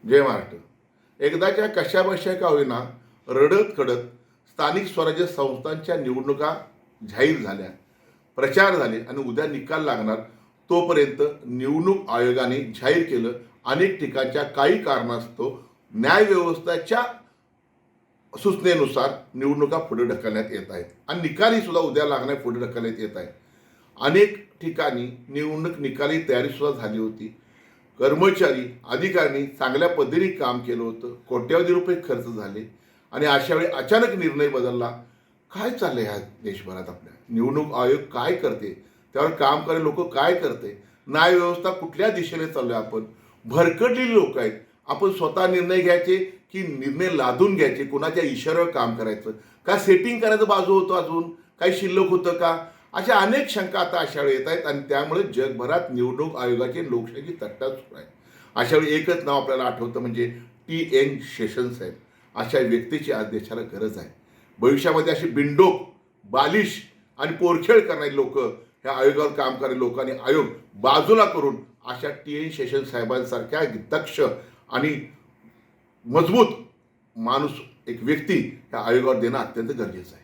जय महाराष्ट्र. एकदाच्या कशाबशा का होईना रडत कडत स्थानिक स्वराज्य संस्थांच्या निवडणुका जाहीर झाल्या, प्रचार झाले आणि उद्या निकाल लागणार. तोपर्यंत निवडणूक आयोगाने जाहीर केलं अनेक ठिकाणच्या काही कारणास्तव न्यायव्यवस्थेच्या सूचनेनुसार निवडणुका पुढे ढकलण्यात येत आहेत आणि निकाली सुद्धा उद्या लागण्या पुढे ढकलण्यात येत आहे. अनेक ठिकाणी निवडणूक निकाली तयारी सुद्धा झाली होती. कर्मचारी अधिकाऱ्यांनी चांगल्या पद्धतीने काम केलं होतं. कोट्यवधी रुपये खर्च झाले आणि अशा वेळी अचानक निर्णय बदलला. काय चाललंय ह्या देशभरात? आपल्या निवडणूक आयोग काय करते, त्यावर काम करणारे लोक काय करते, न्यायव्यवस्था कुठल्या दिशेने चाललोय? आपण भरकटलेली लोक आहेत. आपण स्वतः निर्णय घ्यायचे की निर्णय लादून घ्यायचे? कुणाच्या इशाऱ्यावर काम करायचं का? सेटिंग करायचं बाजू होतं, अजून काही शिल्लक होतं का? अशा अनेक शंका आता अशा वेळी येत आहेत आणि त्यामुळे जगभरात निवडणूक आयोगाची लोकशाही तट्टा सुरू आहे. अशा वेळी एकच नाव आपल्याला आठवतं, म्हणजे TN शेषन साहेब. अशा व्यक्तीची आज देशाला गरज आहे. भविष्यामध्ये अशी बिंडोक, बालिश आणि पोरखेळ करणारी लोक, ह्या आयोगावर काम करणारे लोकांनी आयोग बाजूला करून अशा TN शेषन साहेबांसारख्या दक्ष आणि मजबूत माणूस, एक व्यक्ती ह्या आयोगावर देणं अत्यंत गरजेचं आहे.